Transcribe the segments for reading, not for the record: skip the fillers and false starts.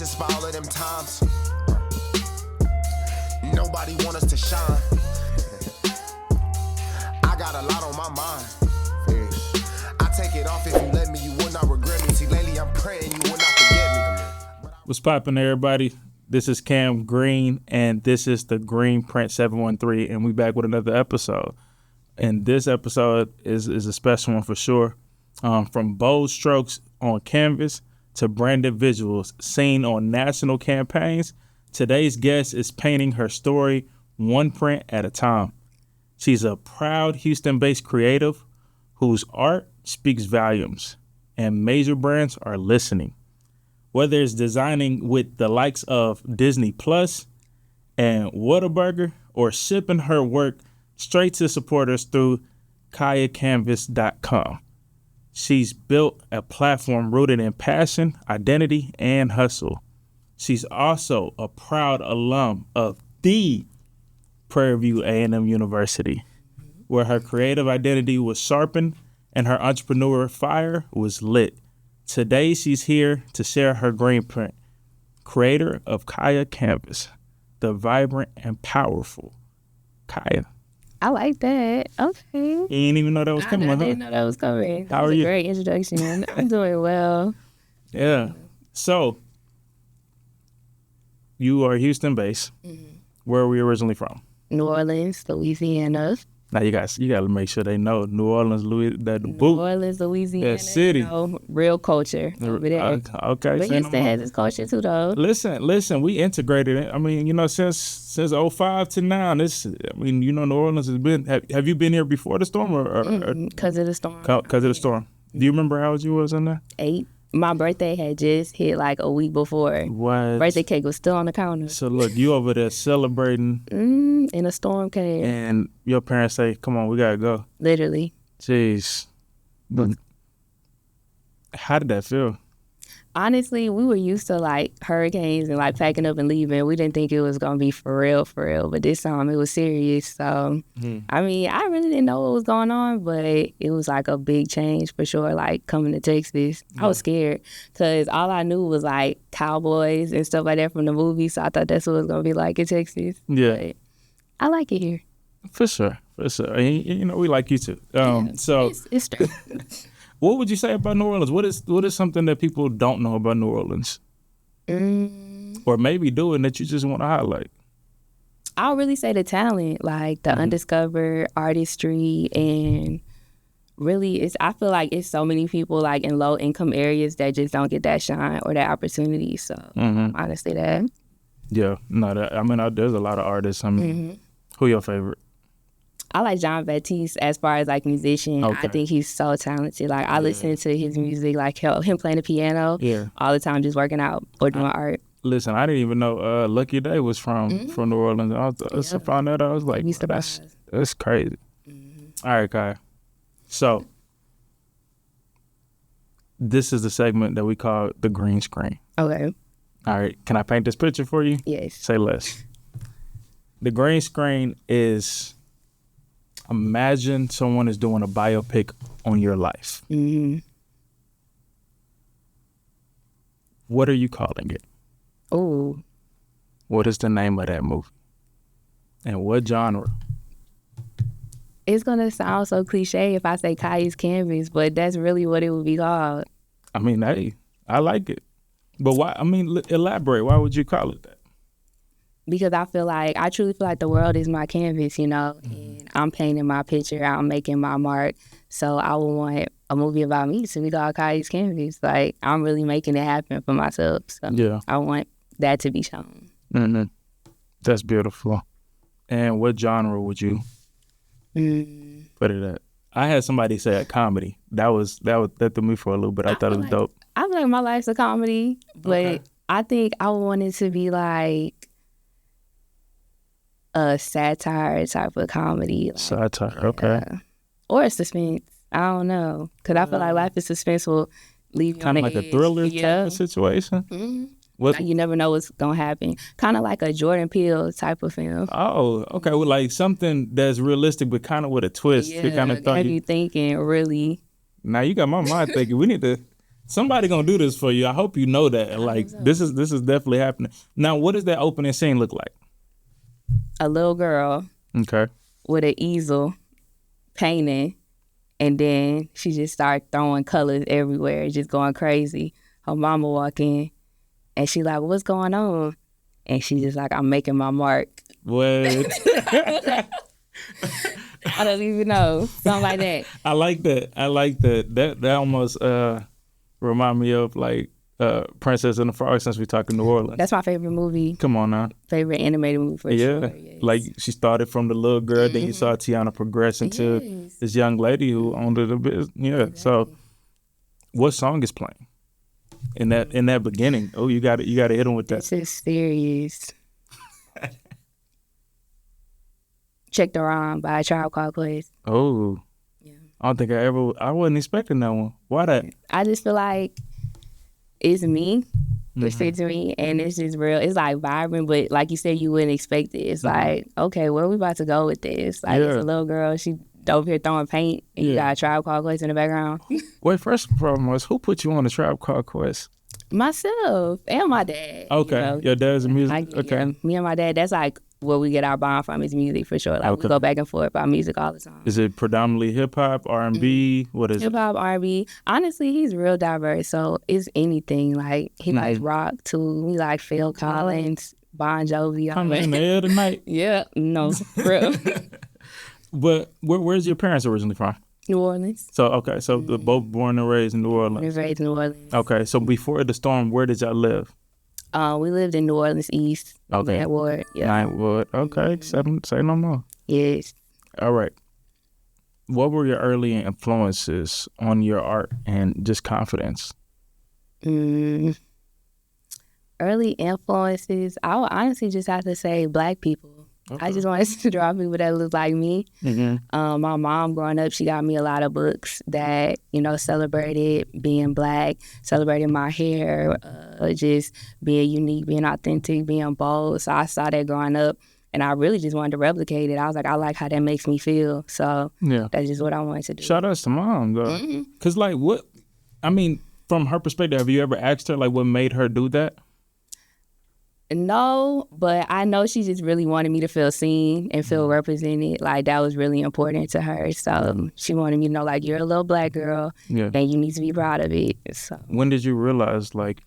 faces for all of them times. Nobody want us to shine. I got a lot on my mind. I take it off if you let me, you will not regret me. See, lately I'm praying you will not forget me. What's poppin', everybody? This is Cam Green, and this is the Green Print 713, and we back with another episode. And this episode is a special one for sure. From bold strokes on canvas to branded visuals seen on national campaigns, today's guest is painting her story one print at a time. She's a proud Houston-based creative whose art speaks volumes, and major brands are listening. Whether it's designing with the likes of Disney Plus and Whataburger, or shipping her work straight to supporters through KhiaCanvas.com. She's built a platform rooted in passion, identity, and hustle. She's also a proud alum of the Prairie View A&M University, where her creative identity was sharpened and her entrepreneur fire was lit. Today, she's here to share her green print, creator of Khia Canvas, the vibrant and powerful Khia. I like that. Okay. You didn't even know that was coming. I didn't know that was coming. How are you? Great introduction. I'm doing well. Yeah. So, you are Houston-based. Mm-hmm. Where are we originally from? New Orleans, Louisiana. Now you got to make sure they know New Orleans, the New boot. Louisiana, Louisiana. That city. You know, real culture over there. Okay. But Houston has its culture too, though. Listen, we integrated it. I mean, since 05 to now, New Orleans has been, have you been here before the storm or Because of the storm. Because of the storm. Do you remember how old you was in there? 8. My birthday had just hit like a week before. What? Birthday cake was still on the counter. So look, you over there celebrating. And a storm came. And your parents say, come on, we got to go. Literally. Jeez. How did that feel? Honestly, we were used to like hurricanes and like packing up and leaving. We didn't think it was going to be for real. But this time it was serious. So, I mean, I really didn't know what was going on, but it was like a big change for sure. Like coming to Texas, I was scared because all I knew was like cowboys and stuff like that from the movie. So I thought that's what it was going to be like in Texas. Yeah. But I like it here. For sure. And, we like you too. So it's true. What would you say about New Orleans? What is something that people don't know about New Orleans? Or maybe doing that you just want to highlight? I'll really say the talent, like the undiscovered artistry, and really I feel like it's so many people like in low income areas that just don't get that shine or that opportunity. So honestly that. Yeah, no, there's a lot of artists. Who your favorite? I like John Baptiste as far as like musician. Okay. I think he's so talented. Like I listen to his music, like him playing the piano all the time, just working out or doing art. Listen, I didn't even know Lucky Day was from New Orleans. I found that out. I was like, that's crazy. All right, Kai. So this is the segment that we call the green screen. Okay. All right. Can I paint this picture for you? Yes. Say less. The green screen is, imagine someone is doing a biopic on your life. What are you calling it? Oh. What is the name of that movie? And what genre? It's going to sound so cliche if I say Khia's Canvas, but that's really what it would be called. I mean, hey, I like it. But why? I mean, elaborate. Why would you call it that? Because I truly feel like the world is my canvas, and I'm painting my picture, I'm making my mark. So I would want a movie about me to be called Khia's Canvas. Like, I'm really making it happen for myself. So I want that to be shown. That's beautiful. And what genre would you put it at? I had somebody say a comedy. That threw me for a little bit. I thought it was dope. I feel like my life's a comedy, but I think I would want it to be like a satire type of comedy. Like, satire, okay. Or a suspense. I don't know. Because I feel like life is suspenseful. Leave you on the like edge. A thriller type of situation? Like you never know what's going to happen. Kind of like a Jordan Peele type of film. Oh, okay. Well, like something that's realistic, but kind of with a twist. Yeah, to kind of have you thinking, really. Now you got my mind thinking. We need to Somebody gonna do this for you. I hope you know that. Like so. this is definitely happening. Now, what does that opening scene look like? A little girl Okay. with an easel painting, and then she just started throwing colors everywhere, just going crazy. Her mama walk in, and she like, "What's going on?" And she just like, "I'm making my mark." What? I don't even know, something like that. I like that. That almost remind me of like Princess and the Frog since we talking New Orleans. That's my favorite movie. Come on now. Favorite animated movie for Yeah. sure. Yes. Like she started from the little girl, then you saw Tiana progress into Yes. this young lady who owned it a bit. Yeah. So what song is playing in that beginning? Oh, you got to hit them with that. This is serious. Check the Rhyme by A Tribe Called Quest. Oh. Yeah. I don't think I wasn't expecting that one. Why that? I just feel like it's me. It fits me, and it's just real. It's like vibrant, but like you said, you wouldn't expect it. It's like, okay, where we about to go with this? Like, it's a little girl. She over here throwing paint, and you got A Tribe Called Quest in the background. Wait, first and foremost, who put you on the Tribe Called Quest? Myself and my dad. Okay, You know? your dad's a music. Okay, Yeah, me and my dad. That's like where we get our bond from is music for sure. Like we go back and forth about music all the time. Is it predominantly hip hop, R&B? What is Hip hop, R&B. Honestly, he's real diverse. So it's anything. Like he likes rock too. He like Phil Collins, Bon Jovi. it? I'm in the air tonight. Yeah, no, for real. But where's your parents originally from? New Orleans. So okay, so they're both born and raised in New Orleans. Born and raised in New Orleans. Okay, so before the storm, where did y'all live? We lived in New Orleans East. Okay. That ward. Yeah. Ninth Ward. Okay, say no more. Yes. All right. What were your early influences on your art and just confidence? Early influences. I would honestly just have to say Black people. Okay. I just wanted to draw people that look like me. Mm-hmm. My mom growing up, she got me a lot of books that, celebrated being Black, celebrating my hair, just being unique, being authentic, being bold. So I saw that growing up, and I really just wanted to replicate it. I was like, I like how that makes me feel. So Yeah. that's just what I wanted to do. Shout outs to mom, though. Because, like, from her perspective, have you ever asked her, like, what made her do that? No, but I know she just really wanted me to feel seen and feel represented. Like, that was really important to her. So she wanted me to know, like, you're a little Black girl, Yeah. and you need to be proud of it. So When did you realize, like,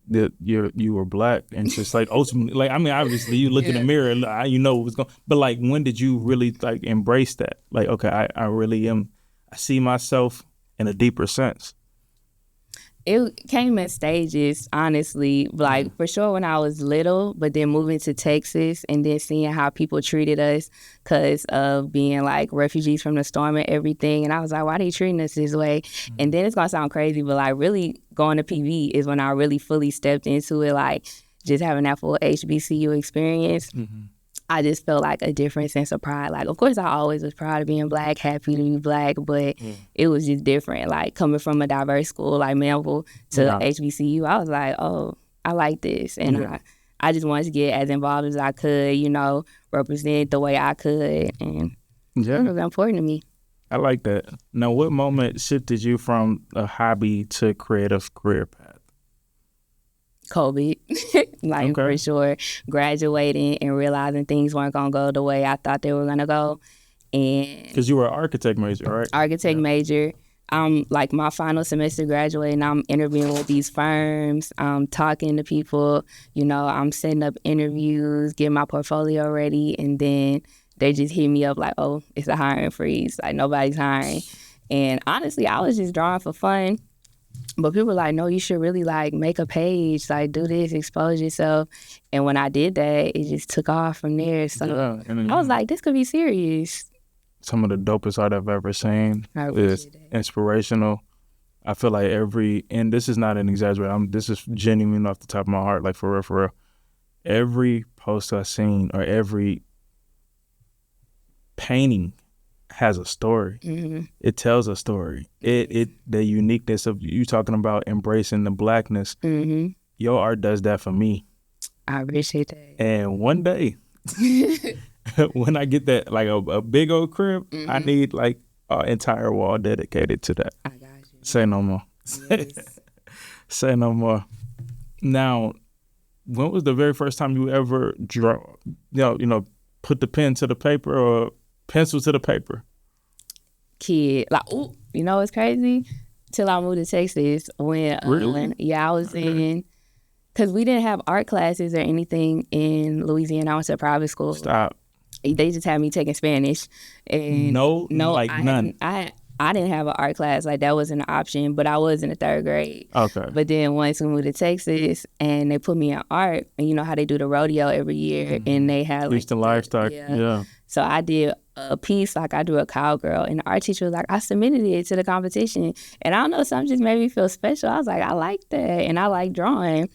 that you were Black and just, like, ultimately, like, I mean, obviously, you look in the mirror and you know what was going, but, like, when did you really, like, embrace that? Like, okay, I really am, I see myself in a deeper sense. it came in stages, honestly. Like, for sure when I was little, but then moving to Texas and then seeing how people treated us because of being, like, refugees from the storm and everything. And I was like, why are they treating us this way? And then it's going to sound crazy, but, like, really going to PV is when I really fully stepped into it, like, just having that full HBCU experience. I just felt like a different sense of pride. Like, of course, I always was proud of being Black, happy to be Black, but it was just different. Like, coming from a diverse school like Melville to HBCU, I was like, oh, I like this. And I just wanted to get as involved as I could, represent the way I could. And it was important to me. I like that. Now, what moment shifted you from a hobby to creative career path? COVID, for sure, graduating and realizing things weren't going to go the way I thought they were going to go. And Because you were an architect major, right? Architect major. I'm like my final semester graduating. I'm interviewing with these firms. I'm talking to people. I'm setting up interviews, getting my portfolio ready, and then they just hit me up like, "Oh, it's a hiring freeze. Like nobody's hiring." And honestly, I was just drawing for fun. But people were like, no, you should really, like, make a page, like, do this, expose yourself. And when I did that, it just took off from there. So I was like, this could be serious. Some of the dopest art I've ever seen is inspirational. I feel like and this is not an exaggeration, this is genuine off the top of my heart, like, for real. Every post I've seen or every painting has a story. It tells a story. The uniqueness of you talking about embracing the Blackness. Your art does that for me. I appreciate that. And one day, when I get that, like a big old crib, I need like an entire wall dedicated to that. I got you. Say no more. Yes. Say no more. Now, when was the very first time you ever put the pen to the paper or pencil to the paper? Kid, like, ooh, you know what's crazy? Till I moved to Texas, when Really? I was in, because we didn't have art classes or anything in Louisiana. I went to a private school. Stop. They just had me taking Spanish, and No, like none. I didn't have an art class, like that wasn't an option, but I was in the 3rd grade. Okay. But then once we moved to Texas and they put me in art, and you know how they do the rodeo every year, and they had like Houston livestock. Yeah. So I did a piece, like I drew a cowgirl, and the art teacher was like, I submitted it to the competition, and I don't know, something just made me feel special. I was like, I like that, and I like drawing.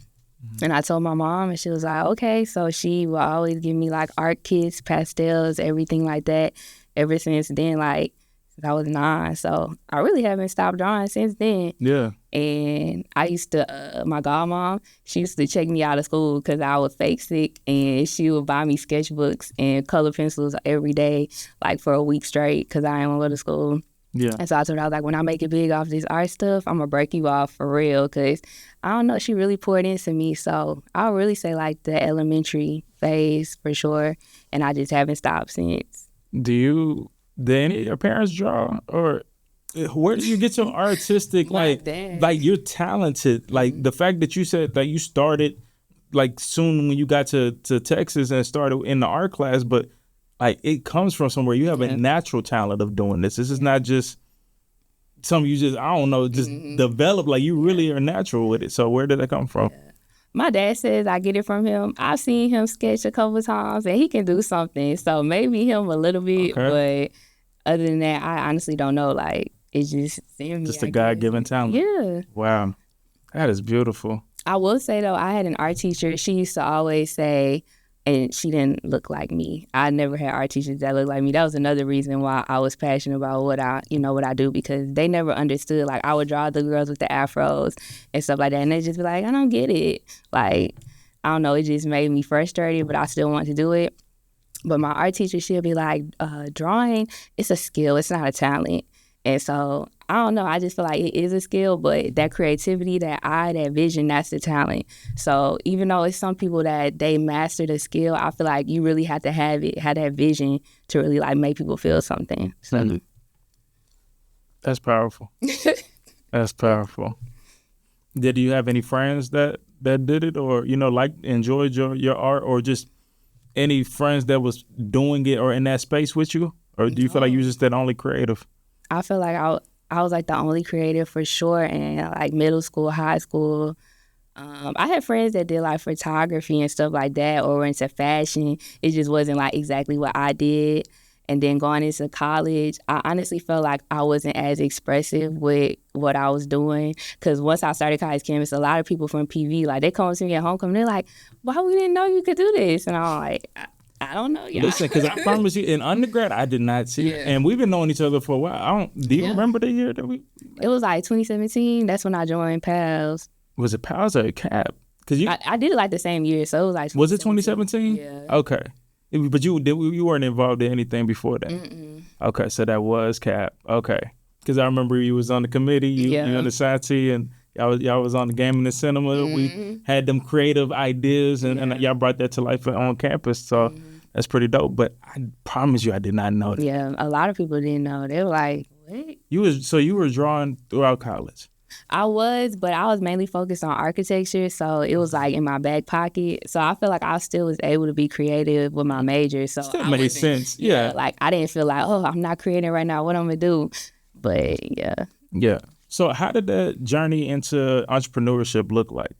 And I told my mom, and she was like, okay. So she will always give me like art kits, pastels, everything like that. Ever since then, like since I was 9. So I really haven't stopped drawing since then. Yeah. And I used to, my godmom, she used to check me out of school because I was fake sick, and she would buy me sketchbooks and color pencils every day, like for a week straight, because I didn't want to go to school. Yeah. And so I told her, I was like, when I make it big off this art stuff, I'm going to break you off for real, because I don't know, she really poured into me. So I'll really say like the elementary phase for sure, and I just haven't stopped since. Did any of your parents draw, or where did you get your artistic, like you're talented, like the fact that you said that you started like soon when you got to Texas and started in the art class, but like it comes from somewhere. You have a natural talent of doing this. This is not just something you just, I don't know, just develop. Like you really are natural with it. So where did that come from? Yeah. My dad says I get it from him. I've seen him sketch a couple of times, and he can do something. So maybe him a little bit, but other than that, I honestly don't know. Like it's just a God-given talent. Yeah. Wow, that is beautiful. I will say though, I had an art teacher. She used to always say, and she didn't look like me. I never had art teachers that looked like me. That was another reason why I was passionate about what I do, because they never understood. Like I would draw the girls with the afros and stuff like that, and they just be like, I don't get it. Like, I don't know, it just made me frustrated, but I still want to do it. But my art teacher, she'll be like, drawing, it's a skill, it's not a talent. And so, I don't know, I just feel like it is a skill, but that creativity, that eye, that vision, that's the talent. So even though it's some people that they master the skill, I feel like you really have to have that vision to really like make people feel something. So. That's powerful. That's powerful. Did you have any friends that did it, or, enjoyed your art, or just any friends that was doing it or in that space with you? Or do you feel like you were just that only creative? I feel like I was like the only creative for sure in like middle school, high school. I had friends that did like photography and stuff like that, or were into fashion. It just wasn't like exactly what I did. And then going into college, I honestly felt like I wasn't as expressive with what I was doing. Because once I started college campus, a lot of people from PV, like they come up to me at homecoming, they're like, "Why we didn't know you could do this?" And I'm like, I don't know, y'all. Listen, because I promise you, in undergrad, I did not see it. And we've been knowing each other for a while. Do you remember the year that we? It was like 2017. That's when I joined PALS. Was it PALS or CAP? Because I did it like the same year, so it was like. Was it 2017? Yeah. Okay. But you weren't involved in anything before that? Mm-mm. Okay, so that was CAP. Okay. Because I remember you was on the committee, you on the SATI, and y'all was on the Game in the Cinema. Mm-hmm. We had them creative ideas, and y'all brought that to life on campus. So that's pretty dope. But I promise you, I did not know that. Yeah, a lot of people didn't know. They were like, what? You were drawing throughout college? I was, but I was mainly focused on architecture, so it was like in my back pocket. So I feel like I still was able to be creative with my major. So still made sense. Yeah. Like I didn't feel like, oh, I'm not creating right now. What I'm gonna do? But yeah. Yeah. So how did that journey into entrepreneurship look like?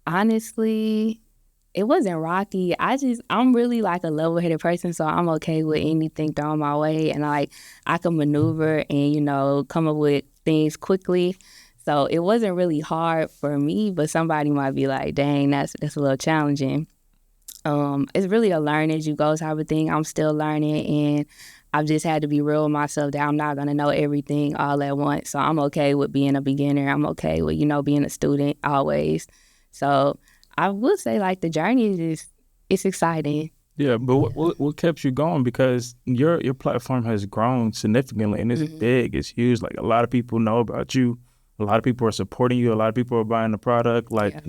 Honestly, it wasn't rocky. I'm really like a level-headed person, so I'm okay with anything thrown my way, and I can maneuver and come up with things quickly. So it wasn't really hard for me, but somebody might be like, "Dang, that's a little challenging." It's really a learn as you go type of thing. I'm still learning, and I've just had to be real with myself that I'm not gonna know everything all at once. So I'm okay with being a beginner. I'm okay with being a student always. So I would say like the journey it's exciting. Yeah, but what kept you going? Because your platform has grown significantly and it's big, it's huge. Like a lot of people know about you, a lot of people are supporting you, a lot of people are buying the product. Like,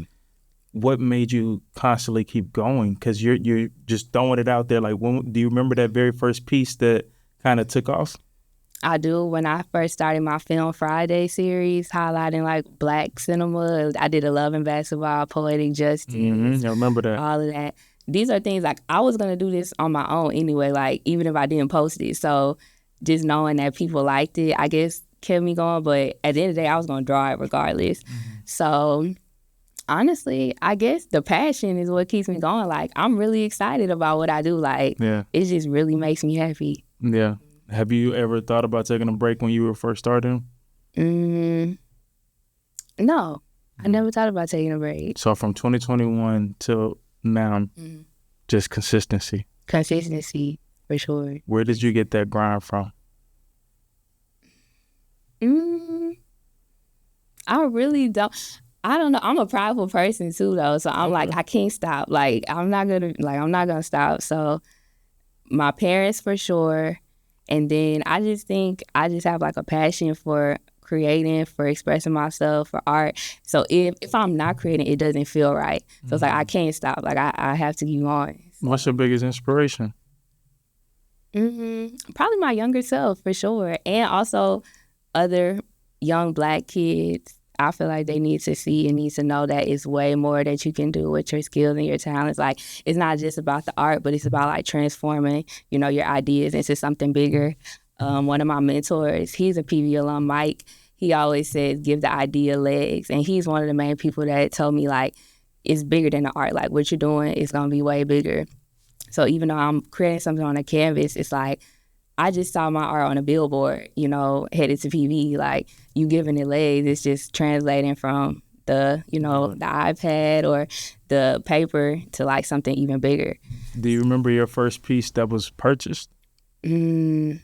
what made you constantly keep going? Because you're just throwing it out there. Like, do you remember that very first piece that kind of took off? I do. When I first started my Film Friday series, highlighting like Black cinema, I did a Love and Basketball, Poetic Justice, I remember that. all of that. These are things like I was gonna do this on my own anyway. Like even if I didn't post it, so just knowing that people liked it, I guess kept me going. But at the end of the day, I was gonna draw it regardless. So honestly, I guess the passion is what keeps me going. Like I'm really excited about what I do. Like it just really makes me happy. Yeah. Have you ever thought about taking a break when you were first starting? No, I never thought about taking a break. So from 2021 till now, just consistency. Consistency, for sure. Where did you get that grind from? I really don't. I don't know. I'm a prideful person too, though. So I'm like, I can't stop. Like I'm not gonna stop. So my parents for sure. And then I just think I just have like a passion for creating, for expressing myself, for art. So if I'm not creating, it doesn't feel right. So it's like I can't stop. Like I have to keep going. What's your biggest inspiration? Probably my younger self for sure. And also other young Black kids. I feel like they need to see and need to know that it's way more that you can do with your skills and your talents. Like, it's not just about the art, but it's about, like, transforming, you know, your ideas into something bigger. One of my mentors, he's a PV alum, Mike. He always says, give the idea legs. And he's one of the main people that told me, like, it's bigger than the art. Like, what you're doing is going to be way bigger. So even though I'm creating something on a canvas, it's like, I just saw my art on a billboard, you know, headed to PV. Like, you giving it legs, it's just translating from the, you know, the iPad or the paper to, like, something even bigger. Do you remember your first piece that was purchased? I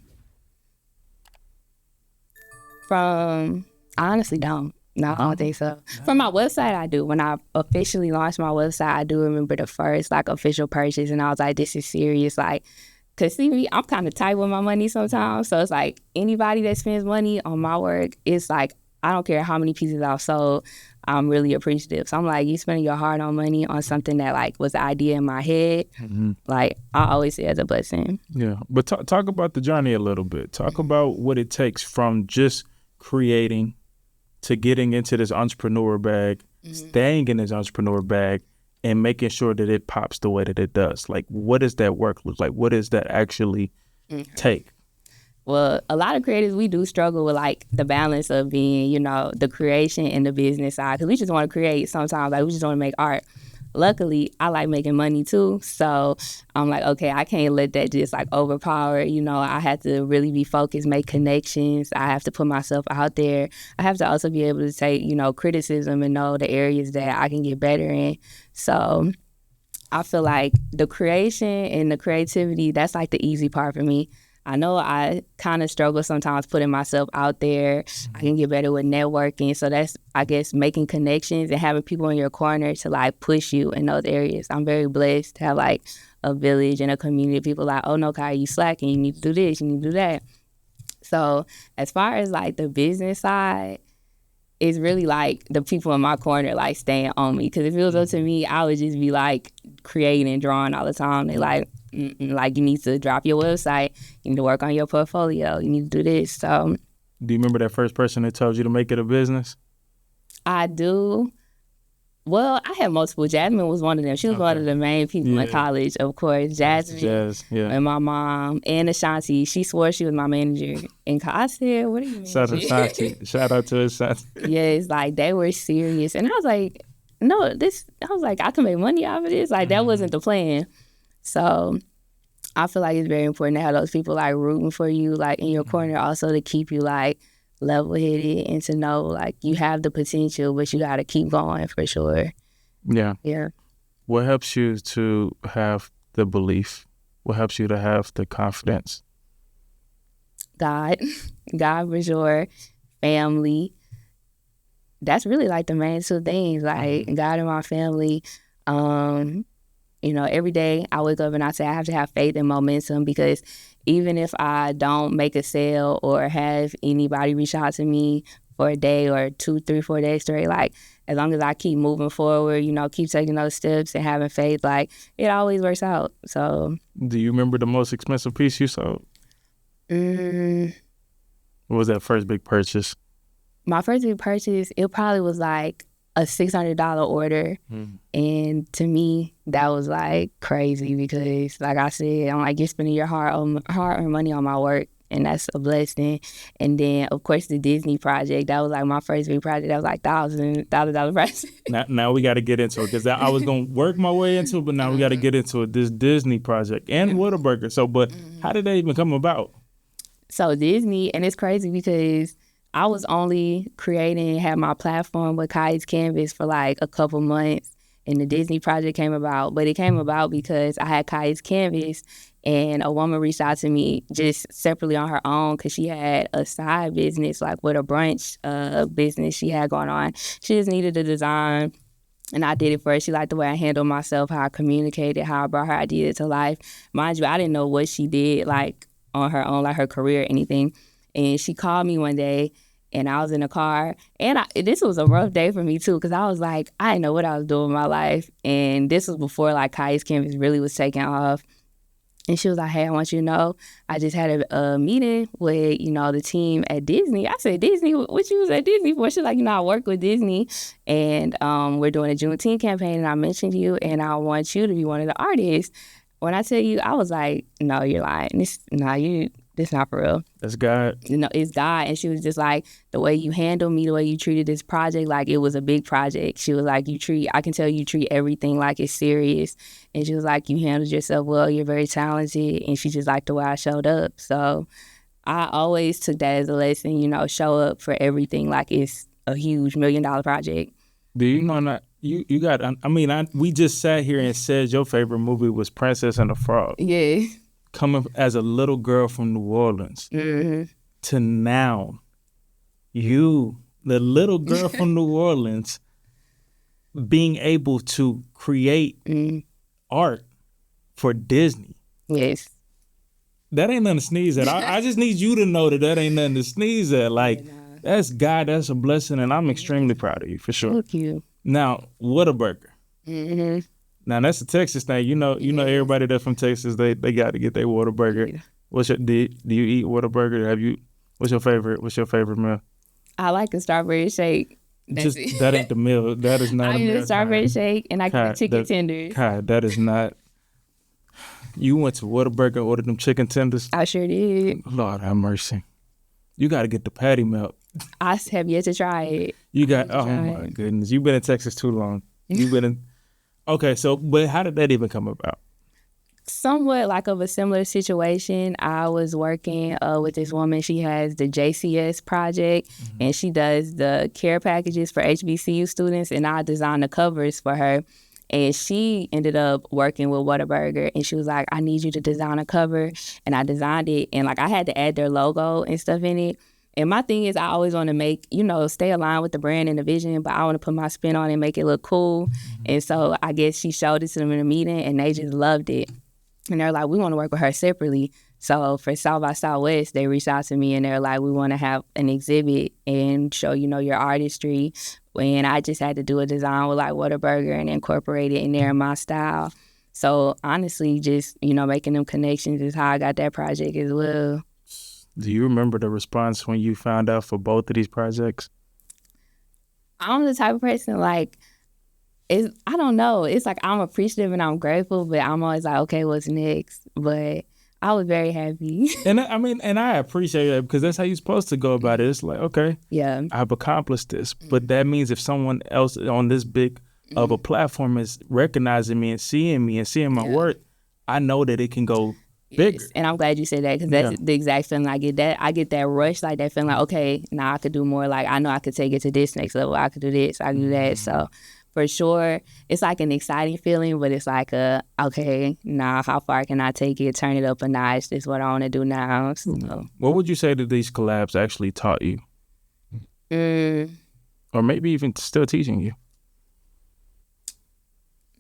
honestly don't. No, I don't think so. From my website, I do. When I officially launched my website, I do remember the first, like, official purchase. And I was like, this is serious. Like, because see me, I'm kind of tight with my money sometimes. So it's like anybody that spends money on my work, it's like, I don't care how many pieces I've sold, I'm really appreciative. So I'm like, you spending your hard-earned money on something that like was the idea in my head, like I always say as a blessing. Yeah, but talk about the journey a little bit. Talk about what it takes from just creating to getting into this entrepreneur bag, staying in this entrepreneur bag, and making sure that it pops the way that it does. Like, what does that work look like? What does that actually take? Well, a lot of creators, we do struggle with, like, the balance of being, you know, the creation and the business side. Because we just want to create sometimes. Like, we just want to make art. Luckily, I like making money, too. So I'm like, okay, I can't let that just, like, overpower. You know, I have to really be focused, make connections. I have to put myself out there. I have to also be able to take, you know, criticism and know the areas that I can get better in. So I feel like the creation and the creativity, that's, like, the easy part for me. I know I kind of struggle sometimes putting myself out there. I can get better with networking. So that's, I guess, making connections and having people in your corner to, like, push you in those areas. I'm very blessed to have, like, a village and a community of people like, oh, no, Khia, you slacking. You need to do this. You need to do that. So as far as, like, the business side, it's really, like, the people in my corner, like, staying on me. Because if it was up to me, I would just be, like, creating and drawing all the time. They like, you need to drop your website. You need to work on your portfolio. You need to do this. So, do you remember that first person that told you to make it a business? I do. Well, I had multiple. Jasmine was one of them. She was one of the main people in college, of course. Jasmine and my mom and Ashanti. She swore she was my manager. And I said, what do you mean? Shout out to Ashanti. Yes, like, they were serious. And I was like, no, I can make money out of this. Like, that wasn't the plan. So I feel like it's very important to have those people, like, rooting for you, like, in your corner, also to keep you, like, level-headed and to know, like, you have the potential, but you got to keep going for sure. Yeah. Yeah. What helps you to have the belief? What helps you to have the confidence? God for sure. Family. That's really, like, the main two things, like, God and my family. every day I wake up and I say I have to have faith and momentum, because even if I don't make a sale or have anybody reach out to me for a day or 2, 3, 4 days straight, like, as long as I keep moving forward, keep taking those steps and having faith, like, it always works out. So. Do you remember the most expensive piece you sold? What was that first big purchase? My first big purchase, it probably was like a $600 order. And to me, that was like crazy, because like I said, I'm like, you're spending your hard-earned money on my work, and that's a blessing. And then, of course, the Disney project, that was like my first big project. That was like $1,000 project. Now we got to get into it, because I was going to work my way into it, but now we got to get into it, this Disney project and Whataburger. So, but how did that even come about? So Disney, and it's crazy because I was only creating, had my platform with Khia's Canvas for like a couple months, and the Disney project came about. But it came about because I had Khia's Canvas, and a woman reached out to me just separately on her own, because she had a side business, like with a brunch business she had going on. She just needed a design, and I did it for her. She liked the way I handled myself, how I communicated, how I brought her idea to life. Mind you, I didn't know what she did, like, on her own, like her career or anything. And she called me one day, and I was in the car, and this was a rough day for me too, because I was like, I didn't know what I was doing in my life. And this was before like Khia's Canvas really was taking off. And she was like, hey, I want you to know, I just had a meeting with, the team at Disney. I said, Disney? What you was at Disney for? She's like, I work with Disney, and we're doing a Juneteenth campaign, and I mentioned you, and I want you to be one of the artists. When I tell you, I was like, no, you're lying. This not for real. That's God. It's God. And she was just like, the way you handled me, the way you treated this project, like it was a big project. She was like, I can tell you treat everything like it's serious. And she was like, you handled yourself well, you're very talented. And she just liked the way I showed up. So I always took that as a lesson, show up for everything like it's a huge $1 million project. Do you know that? You got, we just sat here and said your favorite movie was Princess and the Frog. Yeah. Coming as a little girl from New Orleans to now, you, the little girl from New Orleans, being able to create art for Disney. Yes. That ain't nothing to sneeze at. I just need you to know that ain't nothing to sneeze at. Like, that's God, that's a blessing, and I'm extremely proud of you, for sure. Thank you. Now, Whataburger. Now, that's a Texas thing. You know, everybody that's from Texas, they got to get their Whataburger. Yeah. Do you eat Whataburger? What's your favorite meal? I like a strawberry shake. That ain't the meal. That is not a meal. I eat a strawberry shake, and I get chicken tenders. God, that is not. You went to Whataburger and ordered them chicken tenders? I sure did. Lord have mercy. You got to get the patty melt. I have yet to try it. My goodness. You've been in Texas too long. You've been in. Okay, so, but how did that even come about? Somewhat like of a similar situation. I was working with this woman. She has the JCS project, and she does the care packages for HBCU students, and I designed the covers for her. And she ended up working with Whataburger, and she was like, I need you to design a cover. And I designed it, and like I had to add their logo and stuff in it. And my thing is, I always want to make, stay aligned with the brand and the vision, but I want to put my spin on it and make it look cool. And so I guess she showed it to them in a meeting, and they just loved it. And they're like, we want to work with her separately. So for South by Southwest, they reached out to me, and they're like, we want to have an exhibit and show, your artistry. And I just had to do a design with like Whataburger and incorporate it in there in my style. So honestly, just, making them connections is how I got that project as well. Do you remember the response when you found out for both of these projects? I'm the type of person, like, I don't know. It's like I'm appreciative and I'm grateful, but I'm always like, okay, what's next? But I was very happy. And I appreciate that, because that's how you're supposed to go about it. It's like, okay, yeah, I've accomplished this. But that means if someone else on this big of a platform is recognizing me and seeing my work, I know that it can go bigger. Yes. And I'm glad you said that, because that's the exact feeling I get. That I get that rush, like that feeling like, okay, now I could do more. Like I know I could take it to this next level. I could do this. I could do that. So for sure, it's like an exciting feeling, but it's like okay, now how far can I take it? Turn it up a notch. This is what I want to do now. So. What would you say that these collabs actually taught you? Or maybe even still teaching you?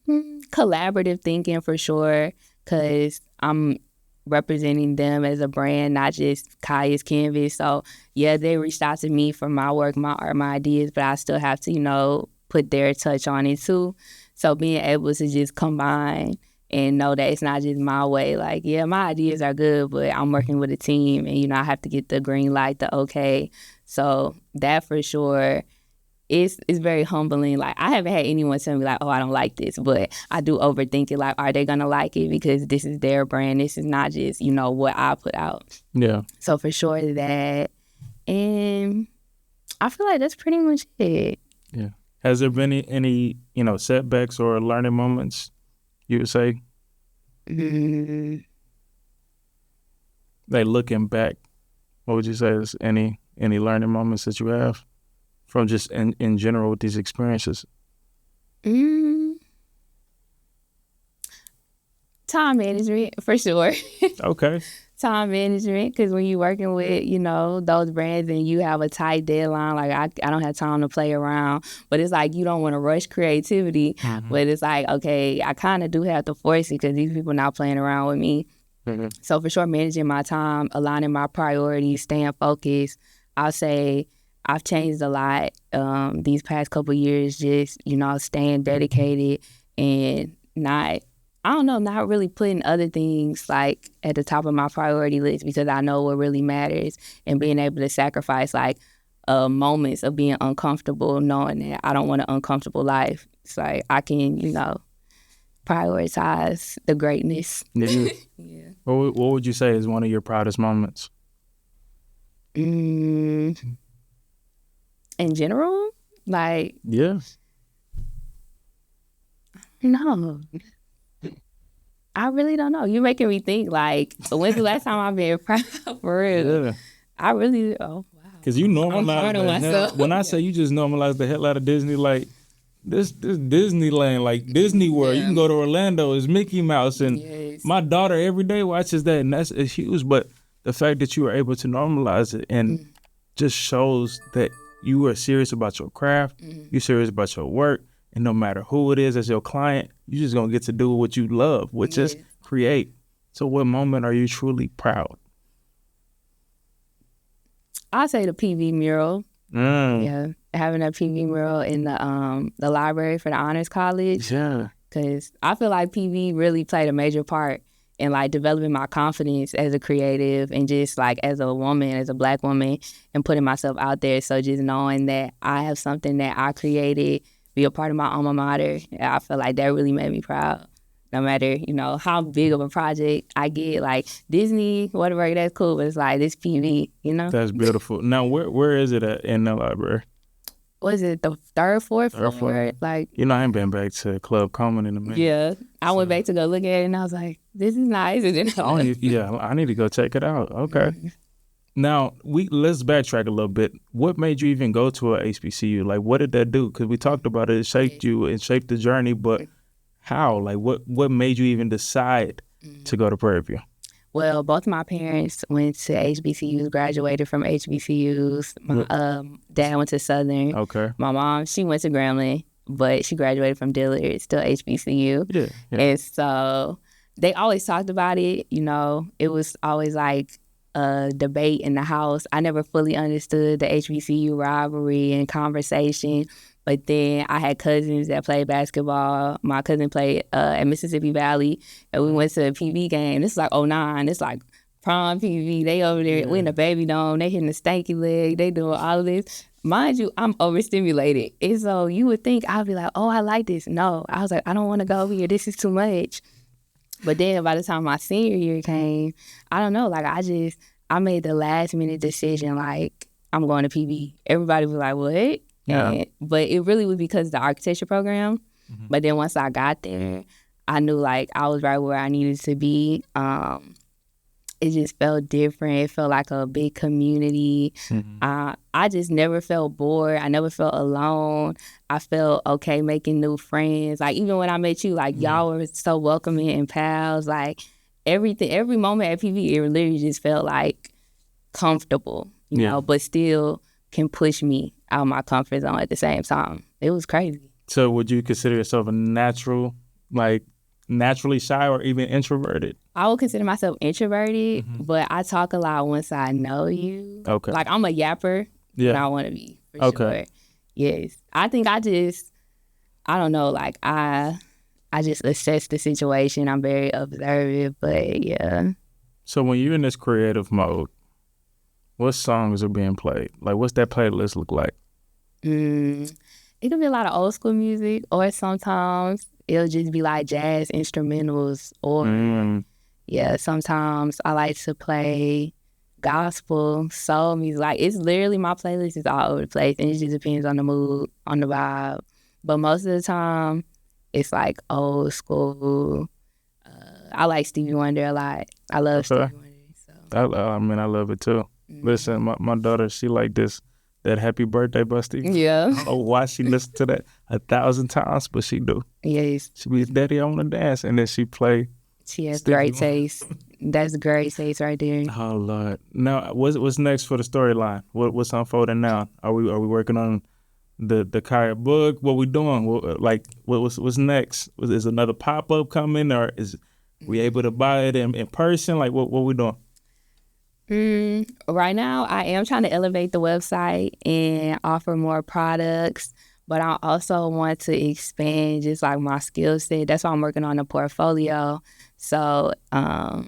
Collaborative thinking for sure, because I'm representing them as a brand, not just Khia's canvas. So yeah, they reached out to me for my work, my art, my ideas, but I still have to, put their touch on it too. So being able to just combine and know that it's not just my way. Like, yeah, my ideas are good, but I'm working with a team, and I have to get the green light, the okay. So that for sure. It's very humbling. Like, I haven't had anyone tell me, like, oh, I don't like this, but I do overthink it. Like, are they going to like it? Because this is their brand. This is not just, what I put out. Yeah. So for sure that. And I feel like that's pretty much it. Yeah. Has there been any setbacks or learning moments, you would say? Like, looking back, what would you say is any learning moments that you have from just in general with these experiences? Time management, for sure. Okay. Time management, because when you're working with, those brands and you have a tight deadline, like I don't have time to play around, but it's like you don't want to rush creativity, but it's like, okay, I kind of do have to force it because these people not playing around with me. So for sure, managing my time, aligning my priorities, staying focused. I'll say I've changed a lot these past couple years, just, staying dedicated and not really putting other things like at the top of my priority list, because I know what really matters, and being able to sacrifice like moments of being uncomfortable, knowing that I don't want an uncomfortable life. It's like I can, prioritize the greatness. Yeah. Yeah. What would you say is one of your proudest moments? In general, like, Yeah. no. I really don't know. You're making me think, like, when's the last time I've been proud for real? Yeah. I really, wow. Because you hard on normalize myself. when I say you just normalize the hell out of Disney, like this Disneyland, like Disney World. You can go to Orlando, it's Mickey Mouse, and Yes. my daughter every day watches that, and it's huge. But the fact that you were able to normalize it and just shows that you are serious about your craft, you're serious about your work, and no matter who it is as your client, you just gonna get to do what you love, which is create. So what moment are you truly proud? I'll say the PV mural. Yeah, having a PV mural in the library for the Honors College. Yeah. Because I feel like PV really played a major part in like developing my confidence as a creative and just like as a woman, as a Black woman, and putting myself out there. So just knowing that I have something that I created be a part of my alma mater, I feel like that really made me proud. No matter, how big of a project I get, like Disney, whatever, that's cool, but it's like this PV, That's beautiful. Now, where is it at in the library? Was it the third, fourth floor? Like, I ain't been back to Club Coleman in a minute. yeah, I went back to go look at it, and I was like, this is nice. And then I need to go check it out. Okay. Now, let's backtrack a little bit. What made you even go to a HBCU? Like, what did that do? Because we talked about it. It shaped you and shaped the journey, but how? Like, what made you even decide to go to Prairie View? Well, both my parents went to HBCUs, graduated from HBCUs. My dad went to Southern. Okay. My mom, she went to Grambling, but she graduated from Dillard, still HBCU. Yeah. And so they always talked about it. It was always like a debate in the house. I never fully understood the HBCU rivalry and conversation. But then I had cousins that played basketball. My cousin played at Mississippi Valley, and we went to a PV game. This is like '09. It's like prom PV. They over there, we in the baby dome. They hitting the stanky leg. They doing all of this. Mind you, I'm overstimulated. And so you would think I'd be like, oh, I like this. No, I was like, I don't want to go over here. This is too much. But then by the time my senior year came, I don't know, like I made the last minute decision, like, I'm going to PV. Everybody was like, what? Yeah. But it really was because of the architecture program. But then once I got there, I knew like I was right where I needed to be. It just felt different. It felt like a big community. I just never felt bored. I never felt alone. I felt okay making new friends. Like even when I met you, like y'all were so welcoming and pals. Like everything, every moment at PV, it literally just felt like comfortable, you know, but still can push me out of my comfort zone at the same time. It was crazy. So would you consider yourself a natural like naturally shy or even introverted? I would consider myself introverted, but I talk a lot once I know you. Okay. Like I'm a yapper when I want to be, for sure. Yes. I think I don't know, like I just assess the situation. I'm very observant, but yeah. So when you're in this creative mode, what songs are being played? Like, what's that playlist look like? It could be a lot of old school music, or sometimes it'll just be like jazz instrumentals, or yeah, sometimes I like to play gospel, soul music. Like it's literally my playlist is all over the place, and it just depends on the mood, on the vibe. But most of the time, it's like old school. I like Stevie Wonder a lot. I love Stevie Wonder. So. I mean, I love it too. Listen, my daughter, she like that Happy Birthday, Busty. Yeah. I don't know why she listened to that 1,000 times, but she do. Yes. She be, Daddy, I want to dance. And then she play. She has great taste. That's great taste right there. Oh, Lord. Now, what's next for the storyline? What's unfolding now? Are we working on the Khia book? What we doing? What's next? Is another pop-up coming, or is we able to buy it in person? Like, what we doing? Right now, I am trying to elevate the website and offer more products, but I also want to expand just like my skill set. That's why I'm working on a portfolio. So I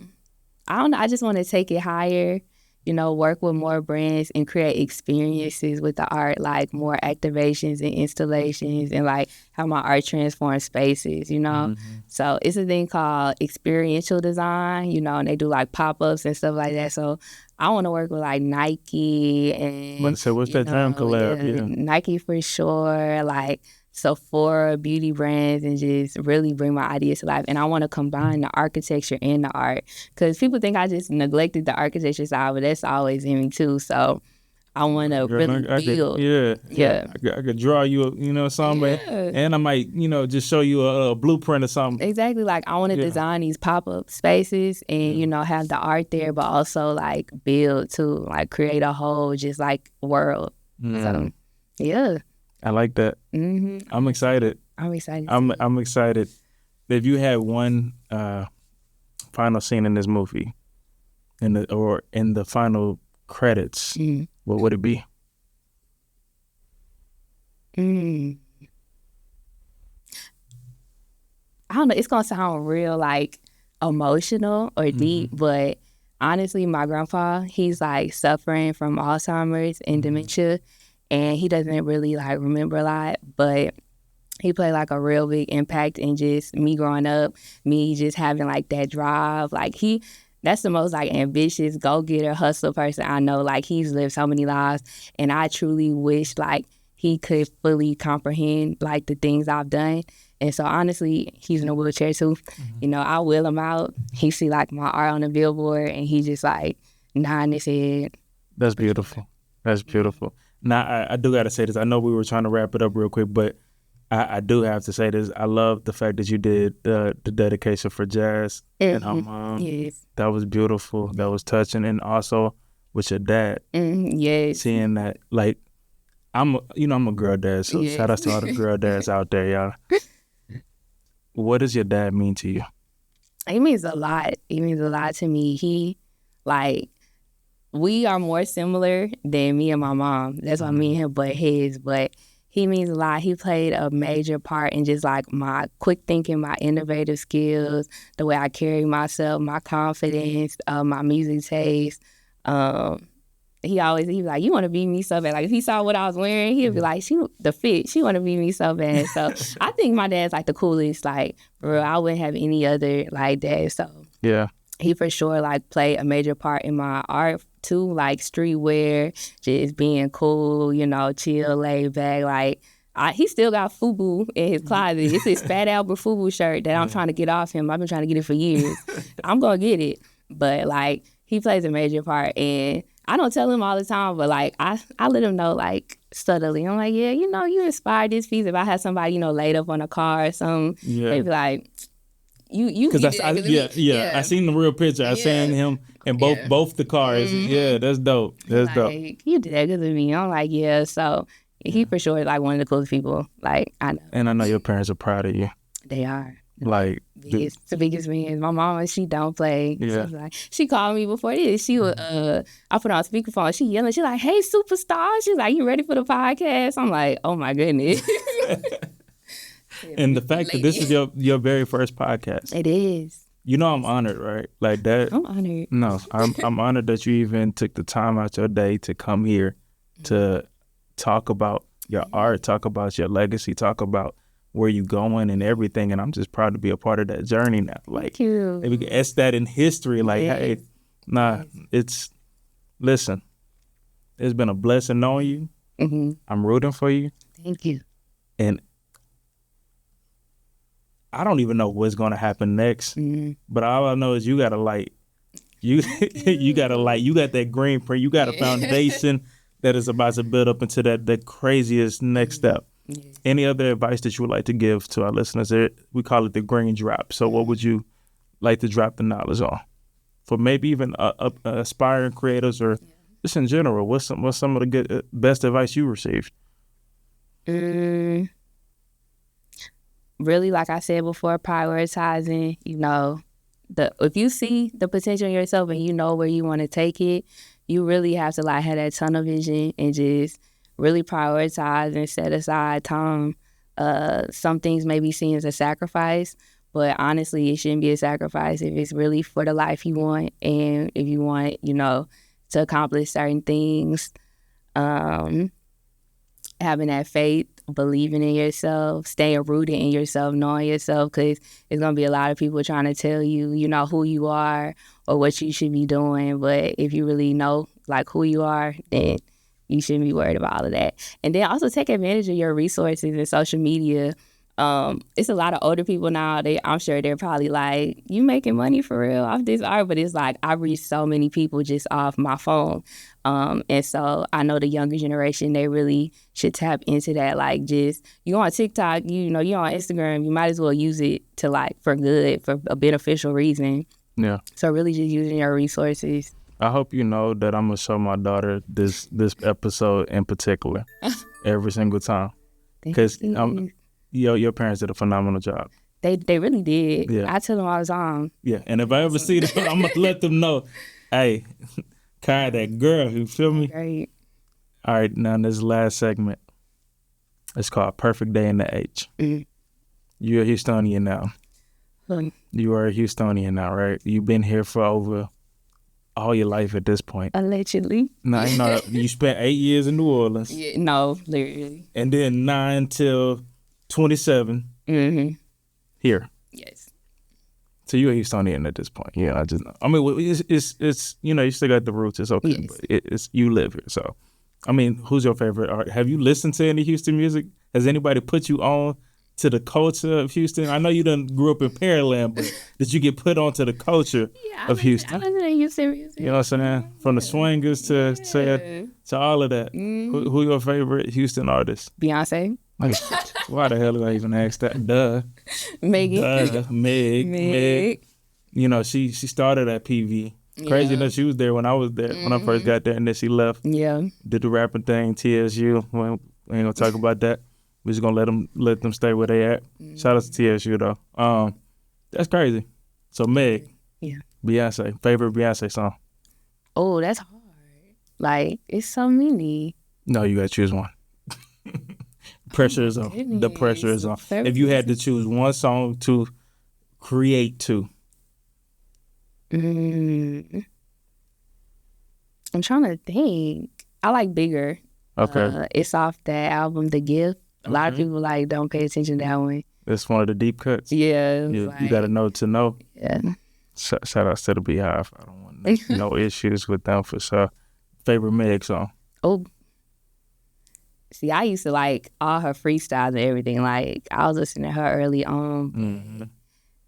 don't know. I just want to take it higher, work with more brands and create experiences with the art, like more activations and installations, and like how my art transforms spaces, So it's a thing called experiential design, and they do like pop-ups and stuff like that. So I want to work with like Nike and So what's that term collab? Yeah. Nike for sure, like Sephora, beauty brands, and just really bring my ideas to life. And I want to combine the architecture and the art, because people think I just neglected the architecture side, but that's always in me too. So I want to really build. I could draw you, something, and I might, just show you a blueprint or something. Exactly. Like I want to design these pop-up spaces and, have the art there, but also like build too, like create a whole just like world. So, yeah. I like that. I'm excited. I'm excited. I'm excited. If you had one final scene in this movie, in the final credits, what would it be? I don't know. It's gonna sound real like emotional or deep, but honestly, my grandpa, he's like suffering from Alzheimer's and dementia. And he doesn't really like remember a lot, but he played like a real big impact in just me growing up, me just having like that drive. Like that's the most like ambitious, go-getter, hustle person I know. Like he's lived so many lives, and I truly wish like he could fully comprehend like the things I've done. And so honestly, he's in a wheelchair too. I wheel him out. He see like my art on the billboard, and he just like nodding his head. That's beautiful. That's beautiful. Now, I do got to say this. I know we were trying to wrap it up real quick, but I do have to say this. I love the fact that you did the dedication for Jazz and her mom. Yes. That was beautiful. That was touching. And also with your dad. Yes. Seeing that, like, I'm a girl dad, so shout out to all the girl dads out there, y'all. What does your dad mean to you? It means a lot. It means a lot to me. We are more similar than me and my mom. That's why me and him butt heads. But he means a lot. He played a major part in just like my quick thinking, my innovative skills, the way I carry myself, my confidence, my music taste. He was like, you want to be me so bad. Like if he saw what I was wearing, he'd be like, she want to be me so bad. So I think my dad's like the coolest. Like for real, I wouldn't have any other like dad. So yeah. He for sure like played a major part in my art too, like streetwear, just being cool, chill, laid back. Like he still got FUBU in his closet. It's his Fat Albert FUBU shirt that I'm trying to get off him. I've been trying to get it for years. I'm gonna get it, but like he plays a major part, and I don't tell him all the time, but like I let him know like subtly. I'm like, yeah, you inspired this piece. If I had somebody laid up on a car or something, they'd be like. You because I seen the real picture. I seen him in both the cars. Yeah, that's dope. That's dope. You did that good to me. I'm like, yeah. So he for sure is like one of the coolest people. Like I know. And I know your parents are proud of you. They are. Like, It's the biggest fans. My mama, she don't play. Yeah. She's like, she called me before this. She was, I put on speakerphone. She yelling. She's like, "Hey, superstar!" She's like, "You ready for the podcast?" I'm like, "Oh my goodness." and the fact that this is your very first podcast, It is. you know, I'm honored, right? Like that. I'm honored. No, I'm honored that you even took the time out your day to come here to talk about your art, talk about your legacy, talk about where you going and everything. And I'm just proud to be a part of that journey now. Like, Thank you. if we can etch that in history, like, hey, listen, it's been a blessing knowing you. Mm-hmm. I'm rooting for you. Thank you. And I don't even know what's going to happen next, but all I know is you got a light. You got a light. You got that green print. You got a foundation that is about to build up into the craziest next step. Yes. Any other advice that you would like to give to our listeners? We call it the green drop. So what would you like to drop the knowledge on? For maybe even aspiring creators or just in general, what's some of the good best advice you received? Really, like I said before, prioritizing, if you see the potential in yourself and you know where you want to take it, you really have to like have that tunnel vision and just really prioritize and set aside time. Some things may be seen as a sacrifice, but honestly, it shouldn't be a sacrifice if it's really for the life you want and if you want, to accomplish certain things. Having that faith, believing in yourself, staying rooted in yourself, knowing yourself, because there's going to be a lot of people trying to tell you, who you are or what you should be doing. But if you really know, like, who you are, then you shouldn't be worried about all of that. And then also take advantage of your resources and social media. It's a lot of older people now. I'm sure they're probably like, "You making money for real off this art?" But it's like I reach so many people just off my phone. And so I know the younger generation, they really should tap into that. Like, just you on TikTok, you on Instagram, you might as well use it to like for good, for a beneficial reason. Yeah. So really just using your resources. I hope you know that I'm gonna show my daughter this episode in particular every single time, because your parents did a phenomenal job. They really did. Yeah. I tell them all the time. Yeah, and if I ever see them, I'm gonna let them know, hey, Khia, that girl, you feel me? Great. All right, now this last segment, it's called Perfect Day in the H. Mm-hmm. You're a Houstonian now. You are a Houstonian now, right? You've been here for over all your life at this point. Allegedly. No, you spent 8 years in New Orleans. Yeah, no, literally. And then 9 till 27 here. Yes. So you're a Houstonian at this point. Yeah, I just know. I mean, it's you still got the roots. It's okay, Yes. but it's you live here. So, I mean, who's your favorite art? Have you listened to any Houston music? Has anybody put you on to the culture of Houston? I know you done grew up in Pearland, but did you get put onto the culture of Houston? I listen to Houston music. You know what I'm saying? From the swingers to all of that. Who your favorite Houston artist? Beyonce. Like, why the hell did I even ask that? Duh. Megan. Meg. You know, she started at PV. Crazy enough, she was there when I was there, when I first got there, and then she left. Yeah. Did the rapping thing, TSU. We ain't gonna talk about that. We're just gonna let them stay where they at. Shout out to TSU though. That's crazy. So Meg. Yeah. Beyonce. Favorite Beyonce song? Oh, that's hard. Like, it's so many. No, you gotta choose one. Pressure is on. The pressure is on. If you had to choose one song to create to. I'm trying to think. I like Bigger. Okay. It's off that album, The Gift. A lot of people don't pay attention to that one. It's one of the deep cuts. Yeah. You gotta know to know. Yeah. Shout out to the Beehive. I don't want no issues with them for sure. Favorite Meg song? Oh. See, I used to like all her freestyles and everything. Like, I was listening to her early on.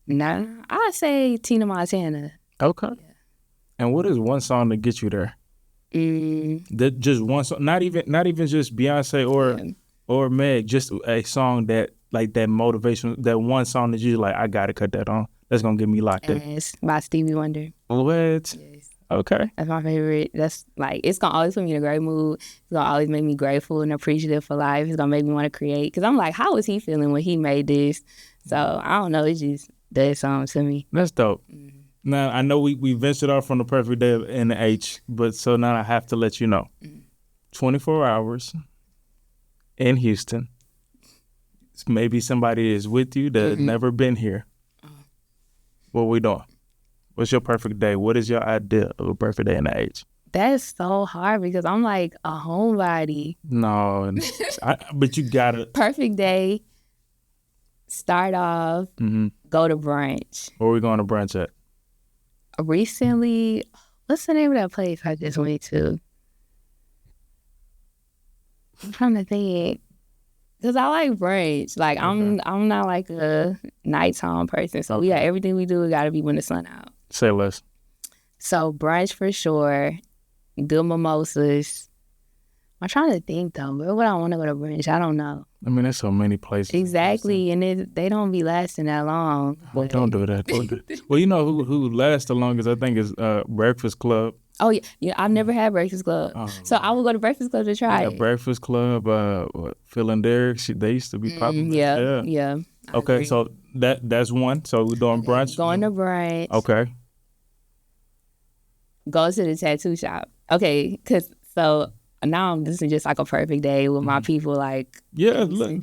Now, I'd say Tina Montana. Okay. Yeah. And what is one song to get you there? Just one song, not even just Beyonce or Meg, just a song that like that motivation, that one song that you like, I gotta cut that on. That's gonna get me locked in. Yes, by Stevie Wonder. What? Yes. Okay. That's my favorite. That's like, it's gonna always put me in a great mood. It's gonna always make me grateful and appreciative for life. It's gonna make me want to create. Cause I'm like, how was he feeling when he made this? So I don't know. It just does something to me. That's dope. Now, I know we ventured off from the perfect day in the H, but so now I have to let you know. 24 hours in Houston. Maybe somebody is with you that never been here. What we doing? What's your perfect day? What is your idea of a perfect day in the H? That's so hard because I'm like a homebody. No, but you got it. Perfect day. Start off. Go to brunch. Where we going to brunch at? Recently, what's the name of that place I just went to? I'm trying to think. Cause I like brunch. Like I'm not like a nighttime person. So yeah, everything we do, got to be when the sun out. Say less. So brunch for sure. Good mimosas. I'm trying to think though. Where would I want to go to brunch? I don't know. I mean, there's so many places. Exactly, and they don't be lasting that long. Well, don't do that. Don't do that. Well, you know who lasts the longest? I think is Breakfast Club. Oh yeah, I've never had Breakfast Club, so I would go to Breakfast Club to try it. Breakfast Club, Phil and Derek, they used to be popular. Yeah. Okay, so that's one. So we're doing brunch. Going to brunch. Okay. Go to the tattoo shop. Okay, so now this is just like a perfect day with my people. Like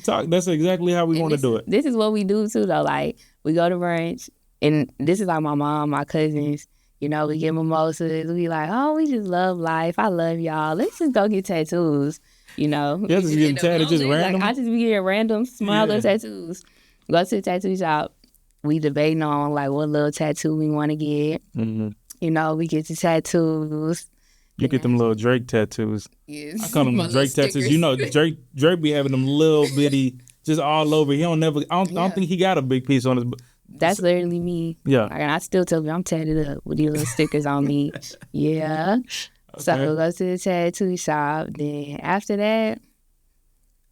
talk. That's exactly how we want to do it. This is what we do too, though. Like we go to brunch, and this is like my mom, my cousins. You know, we get mimosas. We like, oh, we just love life. I love y'all. Let's just go get tattoos. You know, just getting tatted, just random. Like, I just be getting random small little tattoos. Go to the tattoo shop. We debating on like what little tattoo we want to get. You know, we get the tattoos. You get them little Drake tattoos. Yes. I call them Drake tattoos. You know, Drake be having them little bitty just all over. He don't never. I don't think he got a big piece on his. That's literally me. Yeah. And I still tell you I'm tatted up with these little stickers on me. Yeah. Okay. So go to the tattoo shop. Then after that,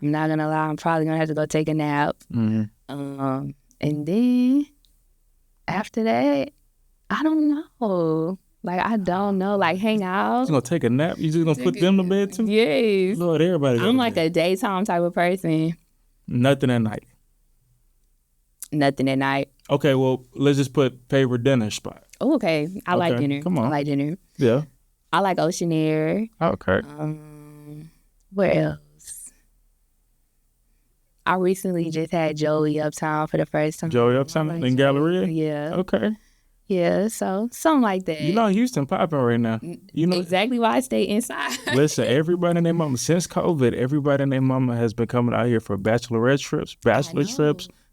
I'm not gonna lie, I'm probably gonna have to go take a nap. And then after that, I don't know. Like I don't know. Like hang out. You gonna take a nap? You just gonna put them to bed too? Yes. Lord, everybody. I'm like a daytime type of person. Nothing at night. Nothing at night. Okay, well, let's just put favorite dinner spot. Oh, okay. I like dinner. Come on. I like dinner. Yeah. I like Ocean Air. Okay. Where else? I recently just had Joey Uptown for the first time. Joey Uptown in Galleria? Yeah. Okay. Yeah, so something like that. You know Houston popping right now. You know exactly why I stay inside. Listen, everybody and their mama, since COVID, everybody and their mama has been coming out here for bachelor trips,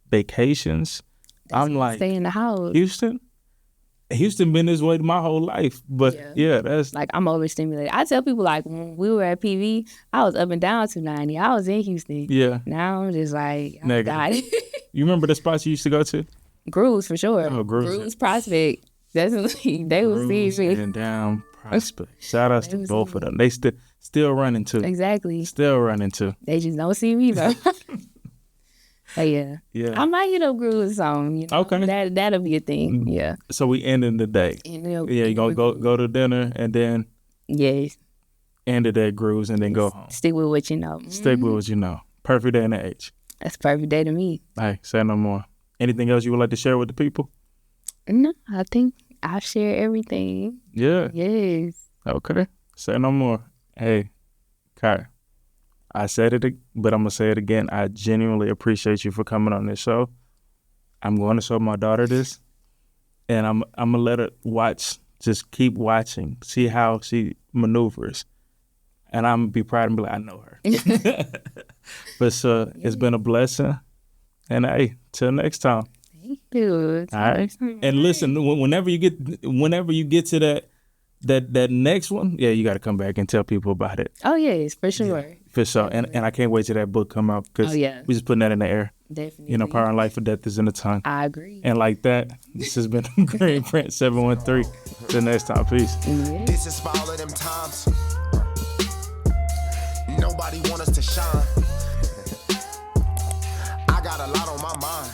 vacations. I'm like, stay in the house. Houston been this way my whole life. But yeah, that's like I'm overstimulated. I tell people like when we were at PV, I was up and down 290. I was in Houston. Yeah. Now I'm just like negative. You remember the spots you used to go to? Grooves for sure. Oh, Grooves Prospect. Definitely. They was serious. And down Prospect. Shout outs to both of them. They still running too. Exactly. Still running too. They just don't see me though. But yeah. I might hit up Grooves song. You know? Okay. That'll be a thing. Yeah. So we ending the day. You gonna go to dinner and then end the day at Grooves and then go home. Stick with what you know. Stick with what you know. Perfect day in the H. That's a perfect day to me. Hey, say no more. Anything else you would like to share with the people? No, I think I share everything. Yeah. Yes. Okay. Say no more. Hey, Khia, I said it, but I'm going to say it again. I genuinely appreciate you for coming on this show. I'm going to show my daughter this, and I'm going to let her watch, just keep watching, see how she maneuvers. And I'm going to be proud and be like, I know her. But it's been a blessing. And hey, till next time. Thank you. All right. And listen, whenever you get to that next one, you got to come back and tell people about it. Oh yes, for sure. Yeah, for sure. And I can't wait till that book come out because we just putting that in the air. Definitely. You know, power and life or death is in the tongue. I agree. And like that, this has been Green Print 713. Till next time, peace. This is for all of them times. Nobody want us to shine. I got a lot on my mind.